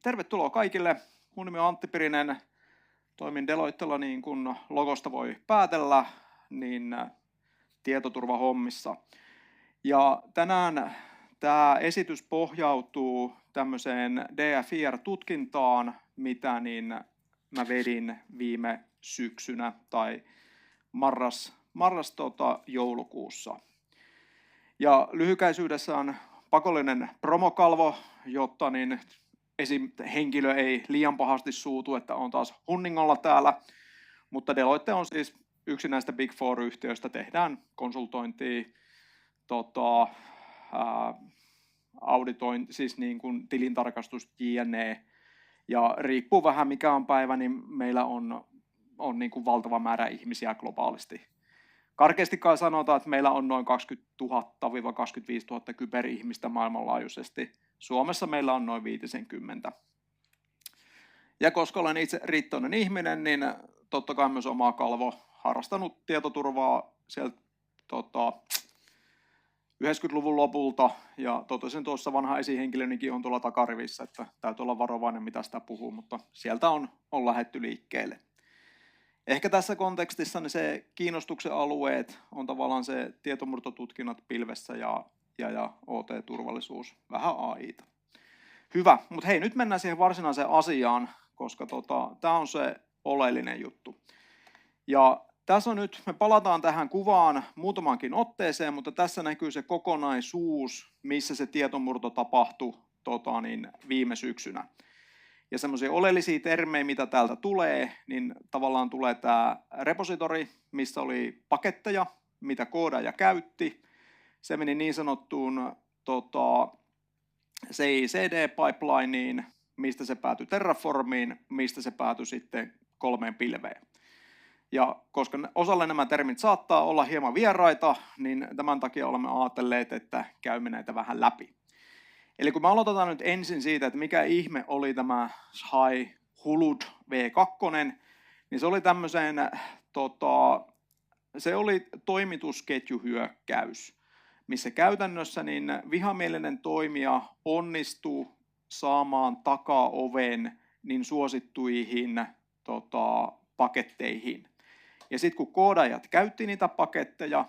Tervetuloa kaikille. Mun nimi on Antti Pirinen. Toimin Deloittella niin kuin logosta voi päätellä, niin tietoturvahommissa. Ja tänään tämä esitys pohjautuu tämmöiseen DFIR-tutkintaan, mitä niin mä vedin viime syksynä tai marras-joulukuussa. Ja lyhykäisyydessään pakollinen promokalvo, jotta niin esim. Henkilö ei liian pahasti suutu, että on taas hunningolla täällä, mutta Deloitte on siis yksi näistä Big Four-yhtiöistä, tehdään konsultointia, auditointi, siis niin kuin tilintarkastus, jne. Ja riippuu vähän mikä on päivä, niin meillä on niin kuin valtava määrä ihmisiä globaalisti. Karkeasti kai sanotaan, että meillä on noin 20 000-25 000 kyberihmistä maailmanlaajuisesti. Suomessa meillä on noin 50. Ja koska olen itse riittoinen ihminen, niin totta kai myös oma kalvo, harrastanut tietoturvaa sieltä 90-luvun lopulta. Ja totesin tuossa vanha esihenkilönikin on tuolla takarivissä, että täytyy olla varovainen mitä sitä puhuu, mutta sieltä on lähdetty liikkeelle. Ehkä tässä kontekstissa niin se kiinnostuksen alueet on tavallaan se tietomurtotutkinnat pilvessä ja OT-turvallisuus, vähän AI:ta. Hyvä, mutta hei, nyt mennään siihen varsinaiseen asiaan, koska tämä on se oleellinen juttu. Ja tässä on nyt, me palataan tähän kuvaan muutamaankin otteeseen, mutta tässä näkyy se kokonaisuus, missä se tietomurto tapahtui viime syksynä. Ja semmoisia oleellisia termejä, mitä täältä tulee, niin tavallaan tulee tämä repositori, missä oli paketteja, mitä koodaaja käytti. Se meni niin sanottuun CI/CD-pipelineen, mistä se päätyi Terraformiin, mistä se päätyi sitten 3 pilveen. Ja koska osalle nämä termit saattaa olla hieman vieraita, niin tämän takia olemme ajatelleet, että käymme näitä vähän läpi. Eli kun me aloitetaan nyt ensin siitä, että mikä ihme oli tämä Shai-Hulud V2, niin se oli tämmöiseen, se oli toimitusketjuhyökkäys, missä käytännössä niin vihamielinen toimija onnistuu saamaan takaoven niin suosittuihin paketteihin. Ja sitten kun koodaajat käytti niitä paketteja,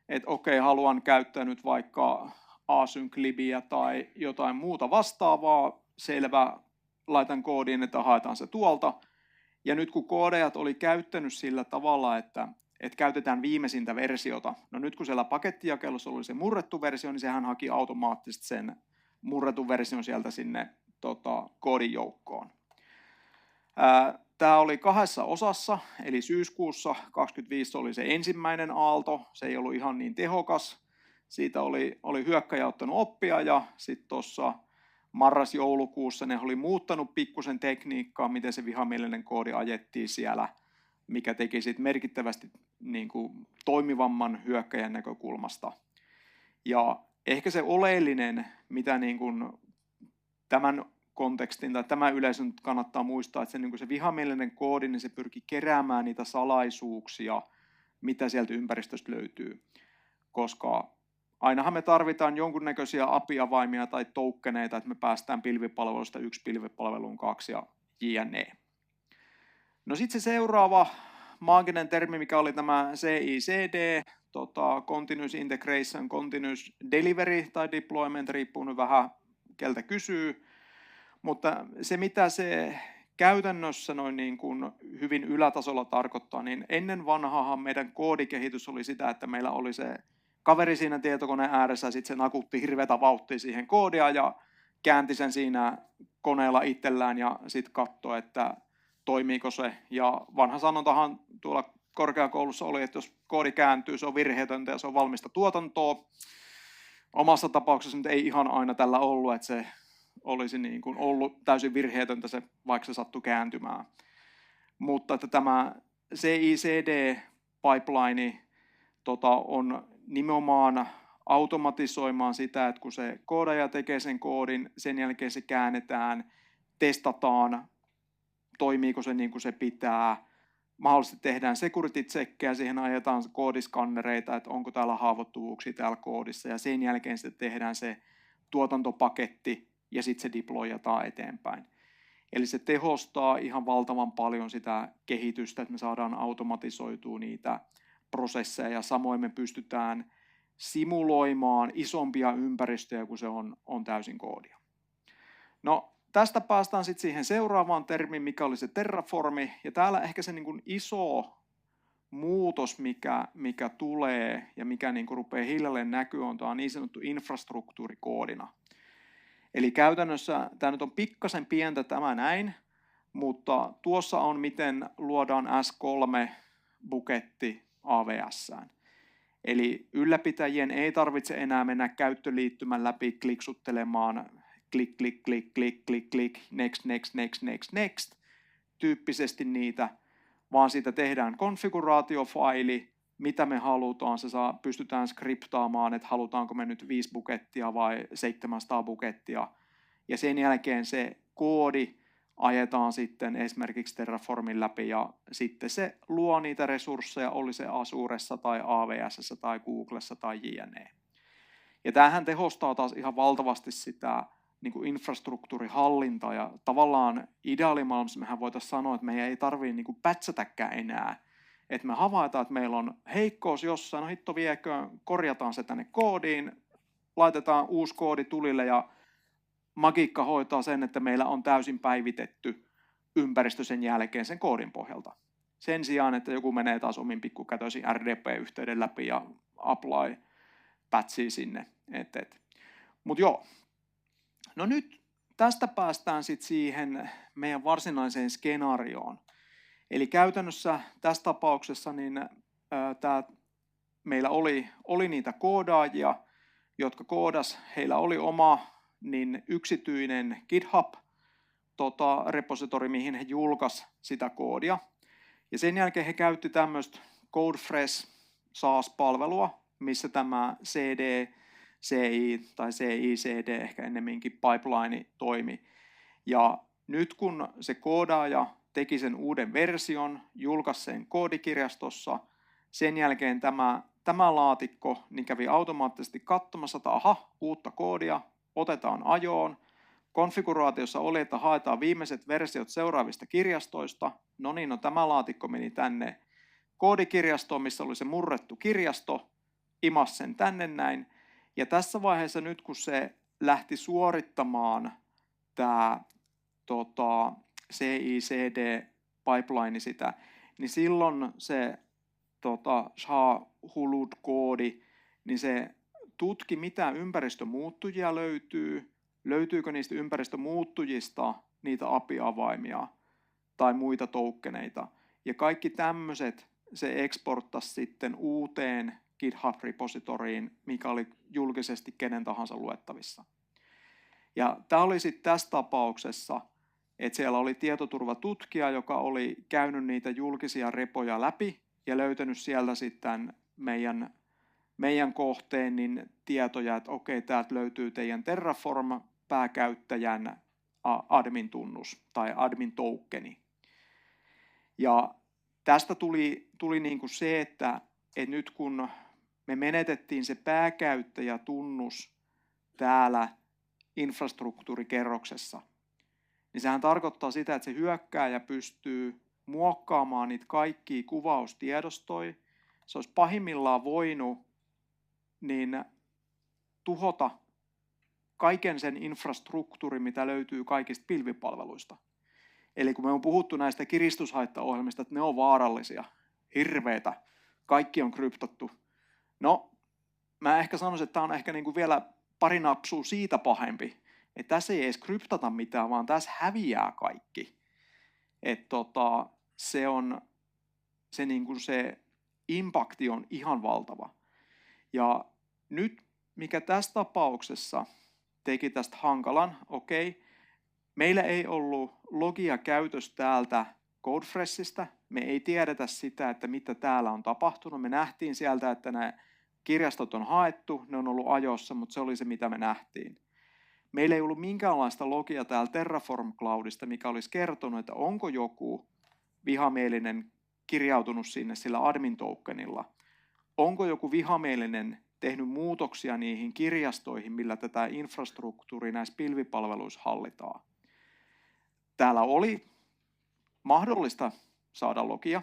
että okei, haluan käyttää nyt vaikka async-libiä tai jotain muuta vastaavaa, selvä, laitan koodiin, että haetaan se tuolta. Ja nyt kun koodaajat oli käyttänyt sillä tavalla, että käytetään viimeisintä versiota, no nyt kun siellä pakettijakelussa oli se murrettu versio, niin sehän haki automaattisesti sen murretun version sieltä sinne koodin joukkoon. Tämä oli 2 osassa, eli syyskuussa 2025 oli se ensimmäinen aalto, se ei ollut ihan niin tehokas. Siitä oli hyökkäjä ottanut oppia ja sitten tuossa marras-joulukuussa ne oli muuttanut pikkusen tekniikkaa, miten se vihamielinen koodi ajettiin siellä, mikä teki sitten merkittävästi niin kuin toimivamman hyökkäjän näkökulmasta. Ja ehkä se oleellinen, mitä niin kuin tämän kontekstin tai tämän yleisön kannattaa muistaa, että se, niin kuin se vihamielinen koodi, niin se pyrki keräämään niitä salaisuuksia, mitä sieltä ympäristöstä löytyy, koska ainahan me tarvitaan jonkunnäköisiä API-avaimia tai tokeneita, että me päästään pilvipalvelusta 1 pilvipalveluun 2 ja jne. No sitten se seuraava maaginen termi, mikä oli tämä CI/CD, Continuous Integration, Continuous Delivery tai Deployment, riippuu nyt vähän keltä kysyy, mutta se mitä se käytännössä noin niin kuin hyvin ylätasolla tarkoittaa, niin ennen vanhaahan meidän koodikehitys oli sitä, että meillä oli se kaveri siinä tietokoneen ääressä, sitten se nakutti hirveätä vauhtia siihen koodia ja käänti sen siinä koneella itsellään ja sitten katsoi, että toimiiko se. Ja vanha sanontahan tuolla korkeakoulussa oli, että jos koodi kääntyy, se on virheetöntä ja se on valmista tuotantoa. Omassa tapauksessa nyt ei ihan aina tällä ollut, että se olisi niin kuin ollut täysin virheetöntä se, vaikka se sattui kääntymään. Mutta että tämä CI/CD-pipeline on nimenomaan automatisoimaan sitä, että kun se koodaaja tekee sen koodin, sen jälkeen se käännetään, testataan, toimiiko se niin kuin se pitää, mahdollisesti tehdään security checkkejä, siihen ajetaan koodiskannereita, että onko täällä haavoittuvuuksia täällä koodissa, ja sen jälkeen sitten tehdään se tuotantopaketti, ja sitten se deployataan eteenpäin. Eli se tehostaa ihan valtavan paljon sitä kehitystä, että me saadaan automatisoitua niitä prosesseja ja samoin me pystytään simuloimaan isompia ympäristöjä, kun se on täysin koodia. No, tästä päästään sitten siihen seuraavaan termiin, mikä oli se terraformi, ja täällä ehkä se niin kuin iso muutos, mikä tulee ja mikä niin kuin rupeaa hiljalleen näkyä, on tämä niin sanottu infrastruktuurikoodina. Eli käytännössä tämä nyt on pikkasen pientä tämä näin, mutta tuossa on miten luodaan S3-buketti AWS:ään. Eli ylläpitäjien ei tarvitse enää mennä käyttöliittymän läpi kliksuttelemaan klik, klik, klik, klik, klik, klik, next, next, next, next, next, tyyppisesti niitä, vaan siitä tehdään konfiguraatiofaili, mitä me halutaan, pystytään skriptaamaan, että halutaanko me nyt 5 bukettia vai 700 bukettia, ja sen jälkeen se koodi ajetaan sitten esimerkiksi Terraformin läpi, ja sitten se luo niitä resursseja, oli se Azuressa tai AWS:ssä tai Googlessa tai jne. Ja tämähän tehostaa taas ihan valtavasti sitä niin kuin infrastruktuurihallintaa, ja tavallaan ideaalimaailmassa mehän voitaisiin sanoa, että meidän ei tarvitse niin kuin pätsätäkään enää, että me havaitaan, että meillä on heikkous jossain, no hitto viekö, korjataan se tänne koodiin, laitetaan uusi koodi tulille ja magiikka hoitaa sen, että meillä on täysin päivitetty ympäristö sen jälkeen sen koodin pohjalta. Sen sijaan, että joku menee taas omin pikkukätöisin RDP-yhteyden läpi ja apply patchia sinne. Mutta joo, no nyt tästä päästään sitten siihen meidän varsinaiseen skenaarioon. Eli käytännössä tässä tapauksessa niin, meillä oli niitä koodaajia, jotka koodas, heillä oli oma niin yksityinen GitHub-repositori, mihin he julkaisi sitä koodia. Ja sen jälkeen he käytti tämmöistä CodeFresh SaaS-palvelua, missä tämä CI tai CI/CD ehkä ennemminkin pipeline toimi. Ja nyt kun se koodaaja teki sen uuden version, julkaisi sen koodikirjastossa, sen jälkeen tämä laatikko niin kävi automaattisesti katsomassa, että aha, uutta koodia, otetaan ajoon. Konfiguraatiossa oli, että haetaan viimeiset versiot seuraavista kirjastoista. No niin, tämä laatikko meni tänne koodikirjastoon, missä oli se murrettu kirjasto, imasi sen tänne näin. Ja tässä vaiheessa nyt, kun se lähti suorittamaan tämä CI/CD-pipeline sitä, niin silloin se SHA-HULUD-koodi, niin se tutki, mitä ympäristömuuttujia löytyykö niistä ympäristömuuttujista niitä API-avaimia tai muita tokeneita. Ja kaikki tämmöiset se eksporttasi sitten uuteen GitHub-repositoriin, mikä oli julkisesti kenen tahansa luettavissa. Ja tämä oli sitten tässä tapauksessa, että siellä oli tietoturvatutkija, joka oli käynyt niitä julkisia repoja läpi ja löytänyt sieltä sitten meidän kohteen niin tietoja, että okei, täältä löytyy teidän Terraform-pääkäyttäjän admin-tunnus tai admin-tokeni. Ja tästä tuli niin kuin se, että nyt kun me menetettiin se pääkäyttäjätunnus täällä infrastruktuurikerroksessa, niin sehän tarkoittaa sitä, että se hyökkääjä pystyy muokkaamaan niitä kaikkia kuvaustiedostoja. Se olisi pahimmillaan voinut niin tuhota kaiken sen infrastruktuurin, mitä löytyy kaikista pilvipalveluista. Eli kun me on puhuttu näistä kiristyshaittaohjelmista, että ne on vaarallisia, hirveitä, kaikki on kryptattu. No, mä ehkä sanoisin, että tämä on ehkä niin kuin vielä pari napsua siitä pahempi, että tässä ei edes kryptata mitään, vaan tässä häviää kaikki. Että se impakti on ihan valtava. Ja nyt, mikä tässä tapauksessa teki tästä hankalan, meillä ei ollut logia käytössä täältä CodeFreshistä, me ei tiedetä sitä, että mitä täällä on tapahtunut. Me nähtiin sieltä, että nämä kirjastot on haettu, ne on ollut ajossa, mutta se oli se, mitä me nähtiin. Meillä ei ollut minkäänlaista logia täällä Terraform Cloudista, mikä olisi kertonut, että onko joku vihamielinen kirjautunut sinne sillä admin tokenilla. Onko joku vihamielinen tehnyt muutoksia niihin kirjastoihin, millä tätä infrastruktuuria näissä pilvipalveluissa hallitaan. täällä oli mahdollista saada logia,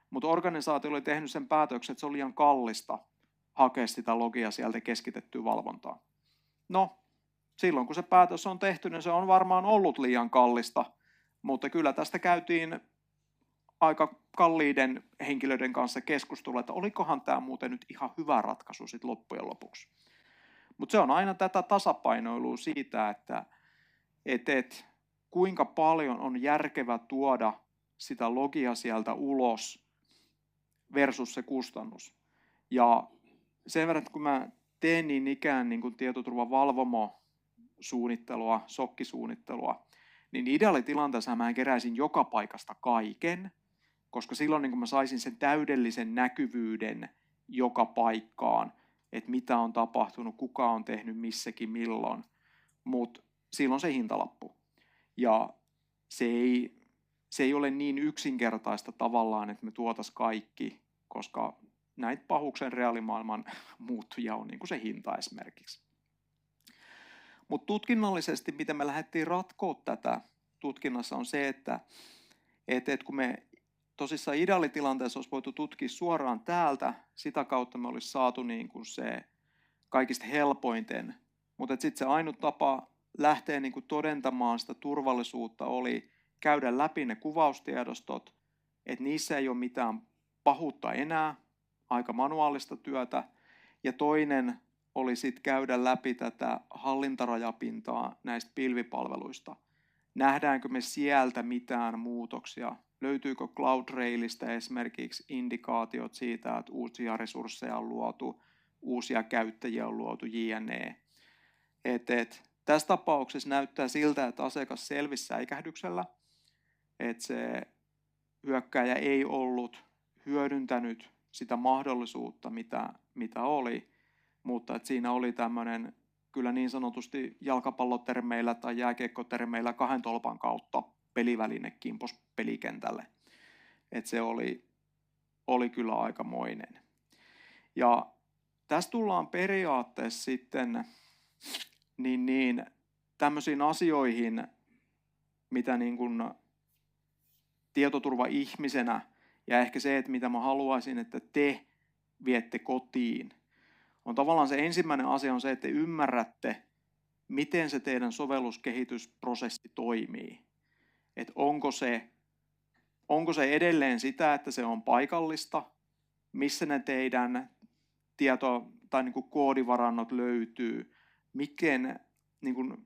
mutta organisaatio oli tehnyt sen päätöksen, että se oli liian kallista hakea sitä logia sieltä keskitettyä valvontaa. No, silloin kun se päätös on tehty, niin se on varmaan ollut liian kallista, mutta kyllä tästä käytiin aika kalliiden henkilöiden kanssa keskustelua, että olikohan tämä muuten nyt ihan hyvä ratkaisu sitten loppujen lopuksi. Mutta se on aina tätä tasapainoilua siitä, että kuinka paljon on järkevä tuoda sitä logia sieltä ulos versus se kustannus. Ja sen verran, että kun mä teen niin ikään niin kuin tietoturvan valvomo-suunnittelua, sokkisuunnittelua, niin ideaalitilanteessa mä keräisin joka paikasta kaiken, koska silloin niin kun mä saisin sen täydellisen näkyvyyden joka paikkaan, että mitä on tapahtunut, kuka on tehnyt missäkin milloin, mutta silloin se hintalappu. Ja se ei ole niin yksinkertaista tavallaan, että me tuotaisiin kaikki, koska näitä pahuksen reaalimaailman muuttujia on niin kuin se hinta esimerkiksi. Mutta tutkinnallisesti, miten me lähdettiin ratkoa tätä tutkinnassa, on se, että kun me tosissaan ideaalitilanteessa olisi voitu tutkia suoraan täältä, sitä kautta me olisi saatu niin kuin se kaikista helpointen, mutta sitten se ainut tapa lähteä niin kuin todentamaan sitä turvallisuutta oli käydä läpi ne kuvaustiedostot, että niissä ei ole mitään pahuutta enää, aika manuaalista työtä, ja toinen oli sitten käydä läpi tätä hallintarajapintaa näistä pilvipalveluista. Nähdäänkö me sieltä mitään muutoksia? Löytyykö CloudRailista esimerkiksi indikaatiot siitä, että uusia resursseja on luotu, uusia käyttäjiä on luotu, jne. Tässä tapauksessa näyttää siltä, että asiakas selvisi säikähdyksellä, että se hyökkääjä ei ollut hyödyntänyt sitä mahdollisuutta, mitä oli, mutta että siinä oli tämmöinen kyllä niin sanotusti jalkapallotermeillä tai jääkiekkotermeillä 2 tolpan kautta peliväline kimpos pelikentälle. Että se oli kyllä aikamoinen. Ja tässä tullaan periaatteessa sitten tämmöisiin asioihin, mitä niin kuin tietoturva-ihmisenä ja ehkä se, että mitä mä haluaisin, että te viette kotiin, on tavallaan se ensimmäinen asia on se, että te ymmärrätte, miten se teidän sovelluskehitysprosessi toimii. Että onko se edelleen sitä, että se on paikallista, missä ne teidän tai niin kuin koodivarannot löytyy,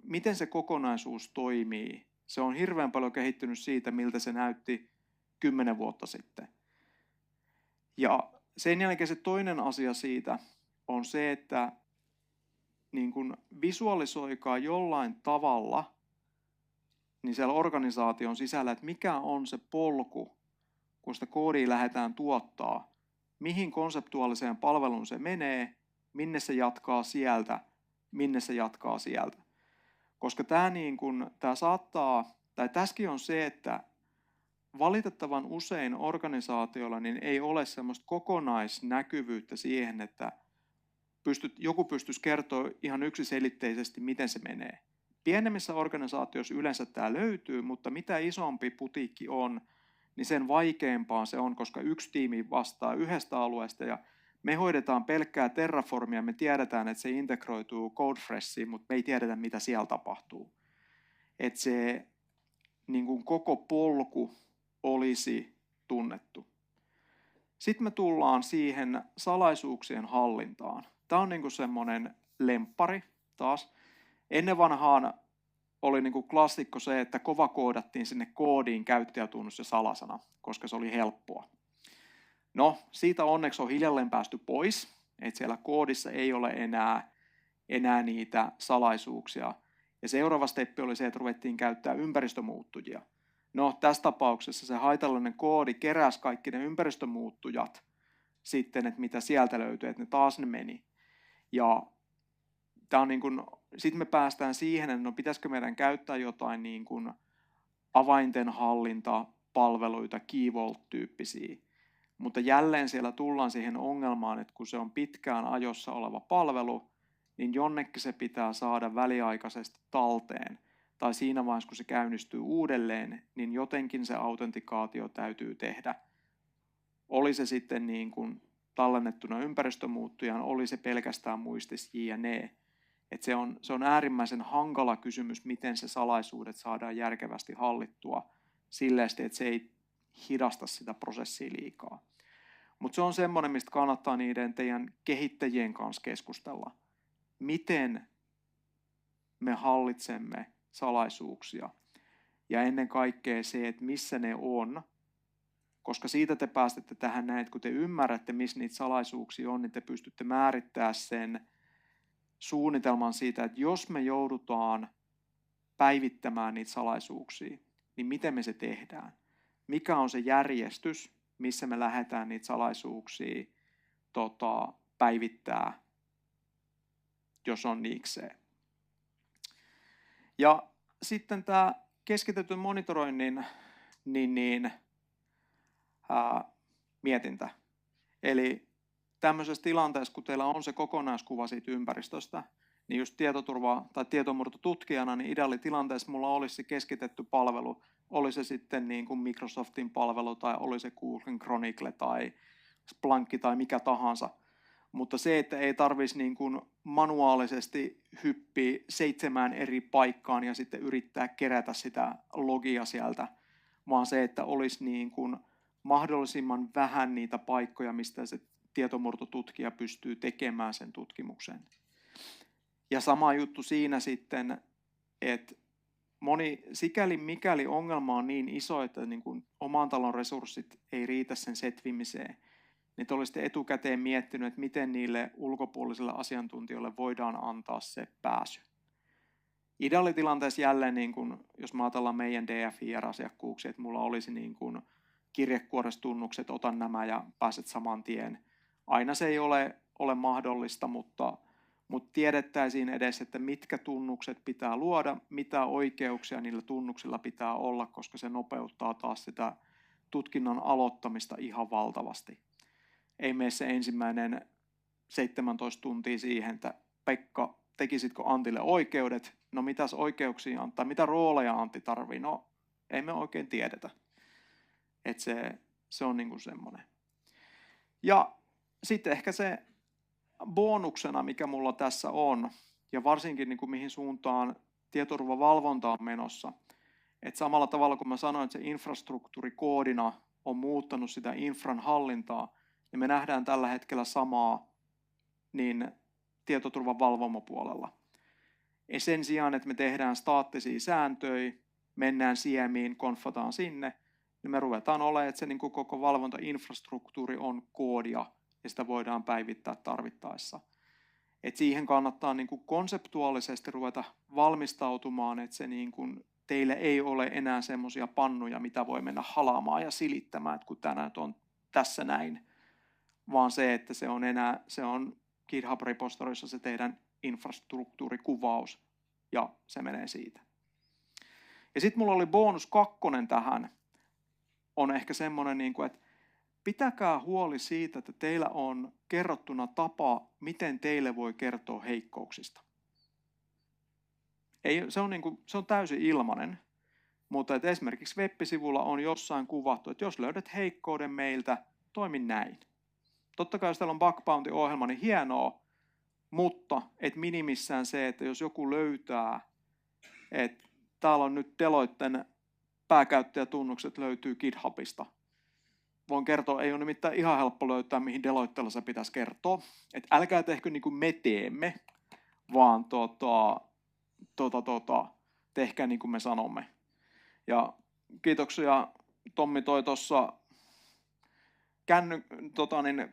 miten se kokonaisuus toimii. Se on hirveän paljon kehittynyt siitä, miltä se näytti 10 vuotta sitten. Ja sen jälkeen se toinen asia siitä on se, että niin kun visualisoikaa jollain tavalla niin siellä organisaation sisällä, että mikä on se polku, kun sitä koodia lähdetään tuottaa, mihin konseptuaaliseen palveluun se menee, minne se jatkaa sieltä, minne se jatkaa sieltä. Koska tämä saattaa, tai tässäkin on se, että valitettavan usein organisaatioilla niin ei ole semmoista kokonaisnäkyvyyttä siihen, että joku pystyisi kertoa ihan yksiselitteisesti, miten se menee. Pienemmissä organisaatioissa yleensä tämä löytyy, mutta mitä isompi putiikki on, niin sen vaikeampaa se on, koska yksi tiimi vastaa yhdestä alueesta ja me hoidetaan pelkkää Terraformia, me tiedetään, että se integroituu Codefreshiin, mutta me ei tiedetä, mitä siellä tapahtuu. Että se niin kuin koko polku olisi tunnettu. Sitten me tullaan siihen salaisuuksien hallintaan. Tämä on niin kuin semmoinen lemppari taas. Ennen vanhaan oli niin kuin klassikko se, että kovakoodattiin sinne koodiin käyttäjätunnus ja salasana, koska se oli helppoa. No, siitä onneksi on hiljalleen päästy pois, että siellä koodissa ei ole enää niitä salaisuuksia. Ja seuraava steppi oli se, että ruvettiin käyttää ympäristömuuttujia. No, tässä tapauksessa se haitallinen koodi keräsi kaikki ne ympäristömuuttujat sitten, että mitä sieltä löytyi, että ne meni. Ja tämä on niin kuin, sitten me päästään siihen, että no pitäisikö meidän käyttää jotain niin kuin avaintenhallintapalveluita, key vault-tyyppisiä. Mutta jälleen siellä tullaan siihen ongelmaan, että kun se on pitkään ajossa oleva palvelu, niin jonnekin se pitää saada väliaikaisesti talteen. tai siinä vaiheessa, kun se käynnistyy uudelleen, niin jotenkin se autentikaatio täytyy tehdä. Oli se sitten niin kuin tallennettuna ympäristömuuttujaan, oli se pelkästään muistis jne. Et se on äärimmäisen hankala kysymys, miten se salaisuudet saadaan järkevästi hallittua silleen, että se ei hidasta sitä prosessia liikaa. Mutta se on semmoinen, mistä kannattaa niiden teidän kehittäjien kanssa keskustella. Miten me hallitsemme salaisuuksia ja ennen kaikkea se, että missä ne on, koska siitä te pääsette tähän näin, että kun te ymmärrätte, missä niitä salaisuuksia on, niin te pystytte määrittämään sen suunnitelman siitä, että jos me joudutaan päivittämään niitä salaisuuksia, niin miten me se tehdään? Mikä on se järjestys, missä me lähdetään niitä salaisuuksia päivittää, jos on niikseen. Ja sitten tämä keskitetyn monitoroinnin mietintä. Eli tämmöisessä tilanteessa, kun teillä on se kokonaiskuva siitä ympäristöstä, niin just tietoturva- tai tietomurtotutkijana, niin ideaalitilanteessa mulla olisi se keskitetty palvelu, oli se sitten niin kuin Microsoftin palvelu tai oli se Google Chronicle tai Splunk tai mikä tahansa. Mutta se, että ei tarvitsisi niin kuin manuaalisesti hyppiä 7 eri paikkaan ja sitten yrittää kerätä sitä logia sieltä, vaan se, että olisi niin kuin mahdollisimman vähän niitä paikkoja, mistä se tietomurtotutkija pystyy tekemään sen tutkimuksen. Ja sama juttu siinä sitten, että sikäli mikäli ongelma on niin iso, että niin kuin oman talon resurssit ei riitä sen setvimiseen, niin te olisitte etukäteen miettinyt, että miten niille ulkopuolisille asiantuntijoille voidaan antaa se pääsy. Ideaalitilanteessa jälleen, niin kun, jos me ajatellaan meidän DFIR-asiakkuuksia, että mulla olisi niin kun kirjekuorestunnukset, otan nämä ja pääset saman tien. Aina se ei ole mahdollista, mutta tiedettäisiin edes, että mitkä tunnukset pitää luoda, mitä oikeuksia niillä tunnuksilla pitää olla, koska se nopeuttaa taas sitä tutkinnon aloittamista ihan valtavasti. Ei mene se ensimmäinen 17 tuntia siihen, että Pekka, tekisitkö Antille oikeudet? No mitäs oikeuksia Antti, mitä rooleja Antti tarvii? No ei me oikein tiedetä. Että se on niinku semmoinen. Ja sitten ehkä se bonuksena, mikä mulla tässä on, ja varsinkin niin kuin mihin suuntaan tietoturvavalvonta on menossa, että samalla tavalla kun mä sanoin, että se infrastruktuurikoodina on muuttanut sitä infran hallintaa, niin me nähdään tällä hetkellä samaa niin tietoturvan valvomopuolella. Ja sen sijaan, että me tehdään staattisia sääntöjä, mennään siemiin, konfataan sinne, niin me ruvetaan olemaan, että se niin kuin koko valvontainfrastruktuuri on koodia, ja sitä voidaan päivittää tarvittaessa. Et siihen kannattaa niin kuin konseptuaalisesti ruveta valmistautumaan, että se niin kuin teille ei ole enää semmoisia pannuja, mitä voi mennä halaamaan ja silittämään, että kun tänään on tässä näin, vaan se, että se on GitHub-repostorissa se teidän infrastruktuurikuvaus, ja se menee siitä. Ja sitten mulla oli bonus 2 tähän, on ehkä semmoinen, että pitäkää huoli siitä, että teillä on kerrottuna tapa, miten teille voi kertoa heikkouksista. Se on täysin ilmainen, mutta että esimerkiksi web-sivulla on jossain kuvattu, että jos löydät heikkouden meiltä, toimi näin. Totta kai jos teillä on bug bounty-ohjelma, niin hienoa, mutta et minimissään se, että jos joku löytää, että täällä on nyt Deloitten pääkäyttäjätunnukset löytyy GitHubista. Voin kertoa, ei ole nimittäin ihan helppo löytää, mihin Deloittella se pitäisi kertoa. Et älkää tehkö niin kuin me teemme, vaan tehkää niin kuin me sanomme. Ja kiitoksia, Tommi toi tuossa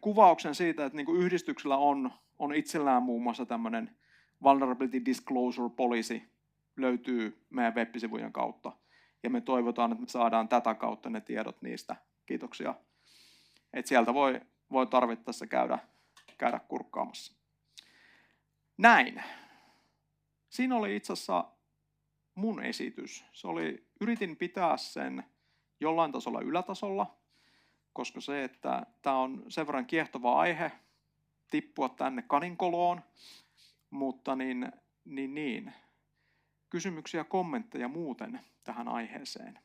kuvauksen siitä, että niin kuin yhdistyksellä on itsellään muun muassa tämmöinen Vulnerability Disclosure Policy, löytyy meidän web-sivujen kautta. Ja me toivotaan, että me saadaan tätä kautta ne tiedot niistä. Kiitoksia. Että sieltä voi tarvittaessa käydä kurkkaamassa. Näin. Siinä oli itse asiassa mun esitys. Yritin pitää sen jollain tasolla ylätasolla, koska se, että tämä on sen verran kiehtova aihe tippua tänne kaninkoloon, mutta niin. kysymyksiä, kommentteja muuten tähän aiheeseen?